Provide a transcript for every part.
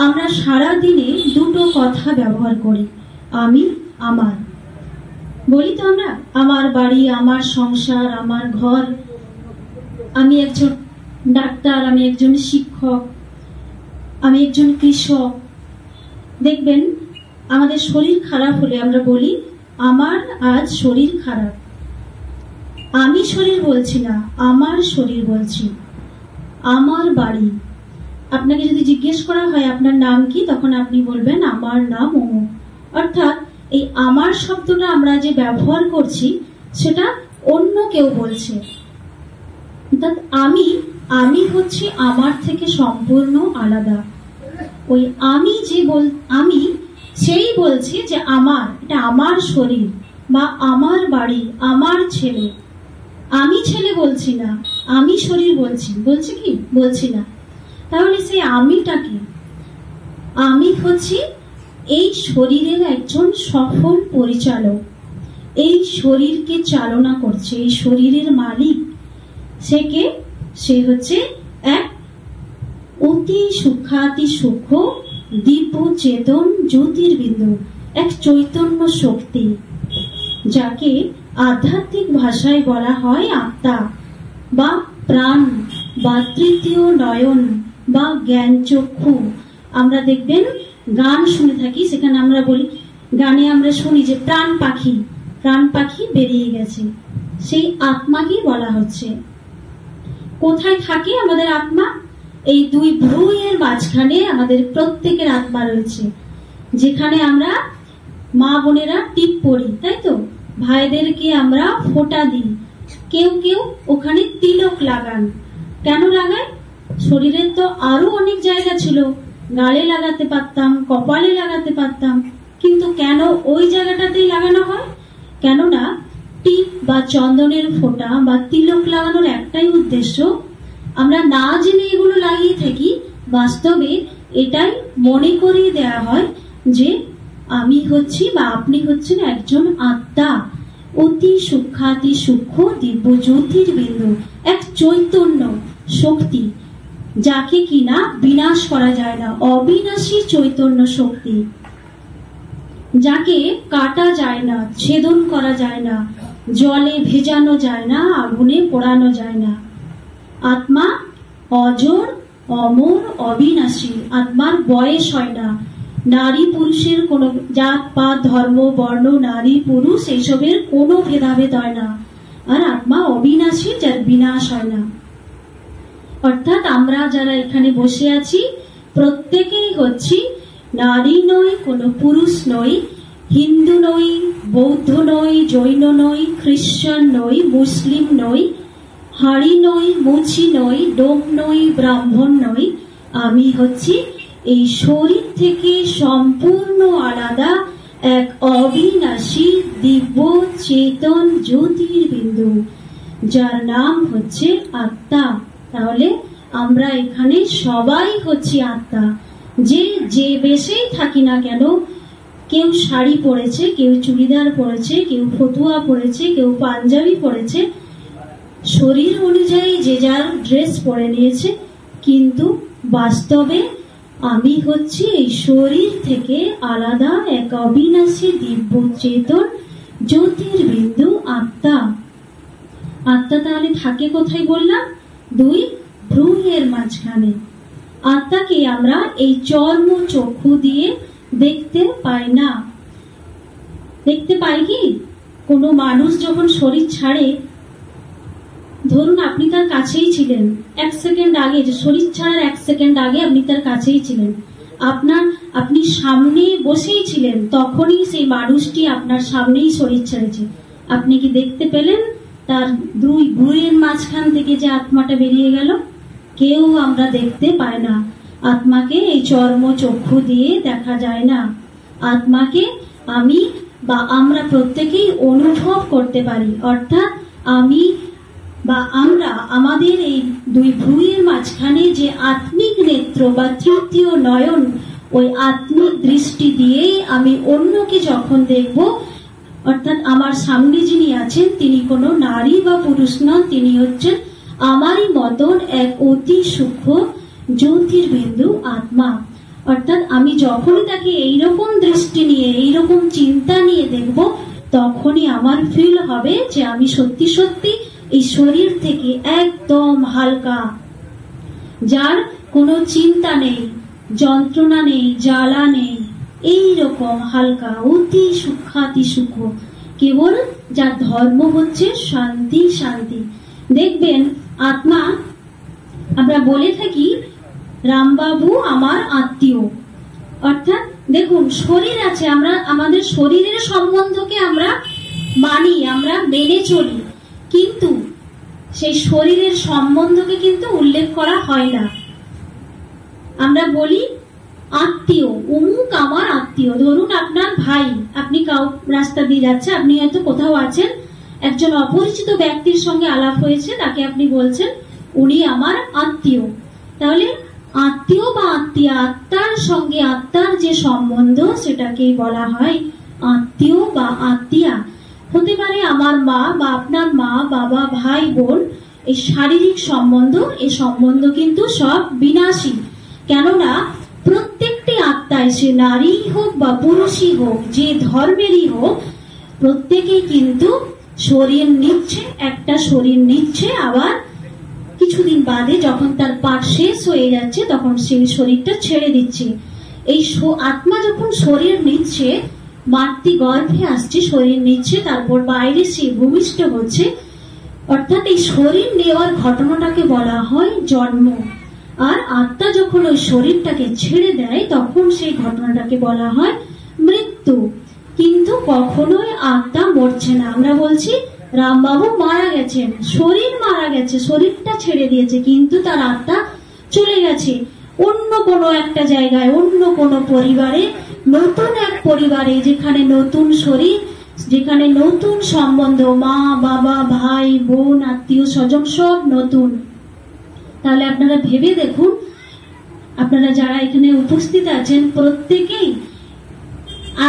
আমরা সারা দিনে দুটো কথা ব্যবহার করি, আমি, আমার। বলি তো আমরা, আমার বাড়ি, আমার সংসার, আমার ঘর, আমি একজন ডাক্তার, আমি একজন শিক্ষক, আমি একজন কৃষক। দেখবেন আমাদের শরীর খারাপ হলে আমরা বলি আমার আজ শরীর খারাপ। আমি শরীর বলছি না, আমার শরীর বলছি। আমার বাড়ি, আপনাকে যদি জিজ্ঞেস করা হয় আপনার নাম কি, তখন আপনি বলবেন আমার নাম অমুক। অর্থাৎ এই আমার শব্দটা আমরা যে ব্যবহার করছি সেটা অন্য কেউ বলছে। অর্থাৎ আমি হচ্ছে আমার থেকে সম্পূর্ণ আলাদা। ওই আমি সেই বলছে যে আমার, এটা আমার শরীর বা আমার বাড়ি, আমার ছেলে। আমি ছেলে বলছি না, আমি শরীর বলছি। বলছি কি? বলছি না। তাহলে সেই আমিটা কি? আমি হচ্ছে এই শরীরের একজন সফল পরিচালক, এই শরীরকে চালনা করছে, এই শরীরের মালিক। সে হচ্ছে এক অতি সূক্ষ্মাতি সূক্ষ্ম দিব্য চেতন জ্যোতির্বিন্দু, এক চৈতন্য শক্তি, যাকে আধ্যাত্মিক ভাষায় বলা হয় আত্মা বা প্রাণ বা তৃতীয় নয়ন বা জ্ঞান চক্ষু। আমরা দেখবেন গান শুনে থাকি, সেখানে আমরা বলি, গানে আমরা শুনি যে প্রাণ পাখি বেরিয়ে গেছে। সেই আত্মাকেই বলা হচ্ছে। কোথায় থাকে আমাদের আত্মা? এই দুই ভ্রূয়ের মাঝখানে আমাদের প্রত্যেকের আত্মা রয়েছে, যেখানে আমরা মা বোনেরা টিপ পড়ি, তাই তো? ভাইদেরকে আমরা ফোঁটা দিই, কেউ কেউ ওখানে তিলক লাগান। কেন লাগায়? শরীরের তো আরো অনেক জায়গা ছিল, গালে লাগাতে পারতাম, কপালে লাগাতে পারতাম, কিন্তু কেন ওই জায়গাটাতেই লাগানো হয়? কেননা টিপ বা চন্দনের ফোঁটা বা তিলক লাগানোর একটাই উদ্দেশ্য, আমরা না জেনে এগুলো লাগিয়ে থাকি, বাস্তবে এটাই মনে করিয়ে দেয়া হয় যে আমি হচ্ছি বা আপনি হচ্ছেন একজন আত্মা, অতি সূক্ষ্মাতি সূক্ষ্ম দিব্য জ্যোতির্বিন্দু, এক চৈতন্য শক্তি, যাকে কিনা বিনাশ করা যায় না, অবিনাশী চৈতন্য শক্তি, যাকে কাটা যায় না, ছেদন করা যায় না, জলে ভেজানো যায় না, আগুনে পোড়ানো যায় না। আত্মা অজর, অমর, অবিনাশী। আত্মার বয়স হয় না। নারী পুরুষের কোনো জাত পাত ধর্ম বর্ণ, নারী পুরুষ এইসবের কোনো ভেদাভেদ হয় না। আর আত্মা অবিনাশী, যার বিনাশ হয় না। অর্থাৎ আমরা যারা এখানে বসে আছি প্রত্যেকেই হচ্ছি নারী নই, কোনো পুরুষ নই, হিন্দু নই, বৌদ্ধ নই, জৈন নই, খ্রিস্টান নই, মুসলিম নই, হাড়ি নই, মুচি নই, ডোম নই, ব্রাহ্মণ নই। আমি হচ্ছি এই শরীর থেকে সম্পূর্ণ আলাদা এক অবিনাশী দিব্য চেতন জ্যোতির্বিন্দু, যার নাম হচ্ছে আত্মা। তাহলে আমরা এখানে সবাই হচ্ছি আত্মা। যে বেশেই থাকি না কেন, কেউ শাড়ি পরেছে, কেউ চুড়িদার পরেছে, কেউ ফতুয়া পরেছে, কেউ পাঞ্জাবি পরেছে, শরীর অনুযায়ী যে যার ড্রেস পরে নিয়েছে, কিন্তু বাস্তবে আমি হচ্ছি এই শরীর থেকে আলাদা এক অবিনাশী দিব্য চেতন জ্যোতির্বিন্দু আত্মা। আত্মা তাহলে থাকে কোথায় বললাম? দুই ভ্রূয়ের মাঝখানে। আত্মাকে আমরা এই চর্ম চক্ষু দিয়ে দেখতে পাই না। দেখতে পাই কি? কোনো মানুষ যখন শরীর ছাড়ে, ধরুন আপনি তার কাছেই ছিলেন, এক সেকেন্ড আগে, যে শরীর ছাড়ার এক সেকেন্ড আগে আপনি তার কাছেই ছিলেন, আপনি সামনে বসেই ছিলেন, তখনই সেই মানুষটি আপনার সামনেই শরীর ছেড়েছে। আপনি কি দেখতে পেলেন তার দুই ভ্রূয়ের মাঝখান থেকে যে আত্মাটা বেরিয়ে গেল? কেউ আমরা দেখতে পাই না। আত্মাকে এই চর্ম চক্ষু দিয়ে দেখা যায় না। আত্মাকে আমি বা আমরা প্রত্যেকেই অনুভব করতে পারি। অর্থাৎ আমি বা আমরা আমাদের এই দুই ভ্রূয়ের মাঝখানে যে আত্মিক নেত্র বা তৃতীয় নয়ন, ওই আত্মিক দৃষ্টি দিয়েই আমি অন্যকে যখন দেখব, অর্থাৎ আমার সামনে যিনি আছেন তিনি কোনো নারী বা পুরুষ নন, তিনি হচ্ছেন আমারই মতন এক অতি সূক্ষ্ম জ্যোতির্বিন্দু আত্মা। অর্থাৎ আমি যখনই তাকে এইরকম দৃষ্টি নিয়ে, এইরকম চিন্তা নিয়ে দেখব, তখনই আমার ফিল হবে যে আমি সত্যি সত্যি এই শরীর থেকে একদম হালকা, যার কোনো চিন্তা নেই, যন্ত্রণা নেই, জ্বালা নেই, এইরকম হালকা, অতি সূক্ষ্মাতি সূক্ষ্ম, কেবল যার ধর্ম হচ্ছে শান্তি। শান্তি দেখবেন আত্মা, আমরা বলে থাকি রামবাবু আমার আত্মীয়, অর্থাৎ দেখুন শরীর আছে, আমরা আমাদের শরীরের সম্বন্ধকে আমরা মানি, আমরা মেনে চলি, কিন্তু সেই শরীরের সম্বন্ধকে কিন্তু উল্লেখ করা হয় না। আমরা বলি আত্মীয়, অমুক আমার আত্মীয়। ধরুন আপনার ভাই, আপনি রাস্তা দিয়ে যাচ্ছে, আপনি হয়তো কোথাও আছেন, একজন অপরিচিত ব্যক্তির সঙ্গে আলাপ হয়েছে, তাকে আপনি বলছেন উনি আমার আত্মীয়। তাহলে আত্মীয় বা আত্মীয়া, আত্মার সঙ্গে আত্মার যে সম্বন্ধ, সেটাকেই বলা হয় আত্মীয় বা আত্মীয়া। হতে পারে আমার মা বা আপনার মা, বাবা, ভাই, বোন। এই শারীরিক সম্বন্ধ, এই সম্বন্ধ কিন্তু সব বিনাশী, কেননা প্রত্যেকটি আত্মায়, সে নারী হোক বা পুরুষই হোক, যে ধর্মেরই হোক, প্রত্যেকেই কিন্তু শরীর নিচ্ছে, একটা শরীর নিচ্ছে, আবার কিছুদিন বাদে যখন তার পাঠ শেষ হয়ে যাচ্ছে তখন সেই শরীরটা ছেড়ে দিচ্ছে। এই আত্মা যখন শরীর নিচ্ছে, মাতৃগর্ভে আসছে, শরীর নিচ্ছে, তারপর বাইরে সে ভূমিষ্ঠ হচ্ছে, অর্থাৎ এই শরীর নেওয়ার ঘটনাটাকে বলা হয় জন্ম। আর আত্মা যখন ওই শরীরটাকে ছেড়ে দেয়, তখন সেই ঘটনাটাকে বলা হয় মৃত্যু। কিন্তু কখনোই আত্মা মরছে না। আমরা বলছি রামবাবু মারা গেছেন, শরীর মারা গেছে, শরীরটা ছেড়ে দিয়েছে, কিন্তু তার আত্মা চলে গেছে অন্য কোনো একটা জায়গায়, অন্য কোনো পরিবারে, নতুন এক পরিবারে, যেখানে নতুন শরীর, যেখানে নতুন সম্বন্ধ, মা, বাবা, ভাই, বোন, আত্মীয় স্বজন সব নতুন। তাহলে আপনারা ভেবে দেখুন, আপনারা যারা এখানে উপস্থিত আছেন প্রত্যেকেই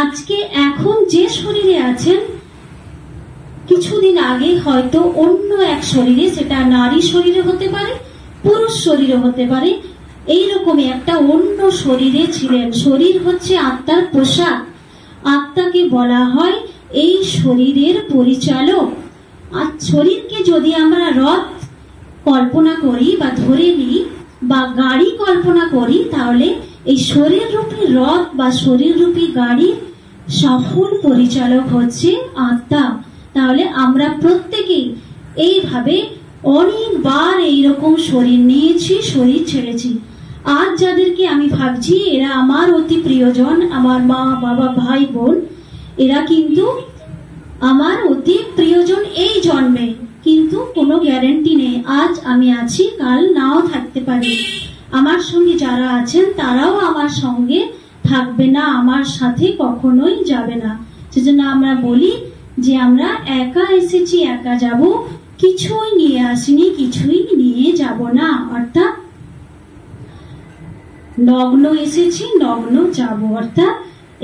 আজকে এখন যে শরীরে আছেন, কিছুদিন আগে হয়তো অন্য এক শরীরে, সেটা নারী শরীরে হতে পারে, পুরুষ শরীরে হতে পারে, এইরকমই একটা অন্য শরীরে ছিলেন। শরীর হচ্ছে আত্মার পোশাক। আত্মাকে বলা হয় এই শরীরের পরিচালক। আর শরীরকে যদি আমরা রথ কল্পনা করি বা ধরে নিই বা গাড়ি কল্পনা করি, তাহলে এই শরীর রূপী রথ বা শরীর রূপী গাড়ির সফল পরিচালক হচ্ছে আত্মা। তাহলে আমরা প্রত্যেকেই এইভাবে অনেকবার এইরকম শরীর নিয়েছি, শরীর ছেড়েছি। আজ যাদেরকে আমি ভাবছি এরা আমার অতি প্রিয়জন, আমার মা, বাবা, ভাই, বোন, এরা কিন্তু আমার অতি প্রিয়জন এই জন্মে, কিন্তু কোনো গ্যারান্টি নেই, আজ আমি আছি, কাল নাও থাকতে পারি। আমার সঙ্গে যারা আছেন তারাও আমার সঙ্গে থাকবে না, আমার সাথে কখনোই যাবে না। সেজন্য আমরা বলি যে আমরা একা এসেছি, একা যাব, কিছুই নিয়ে আসিনি, কিছুই নিয়ে যাব না। অর্থাৎ নগ্ন এসেছি, নগ্ন যাব। অর্থাৎ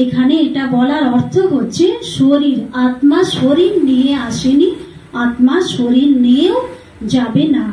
এখানে এটা বলার অর্থ হচ্ছে শরীর, আত্মা শরীর নিয়ে আসেনি, আত্মা শরীর নিয়েও যাবে না।